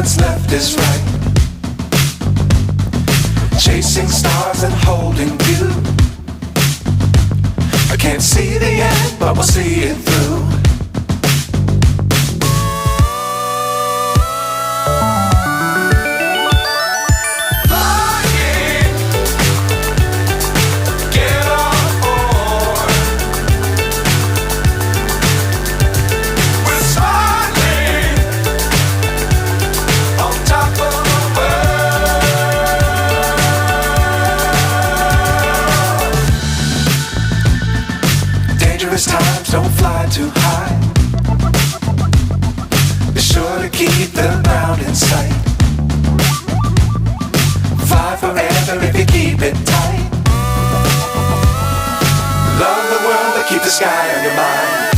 what's left is right. Chasing stars and holding you. I can't see the end, but we'll see it through. Times don't fly too high. Be sure to keep the ground in sight. Fly forever if you keep it tight. Love the world but keep the sky on your mind.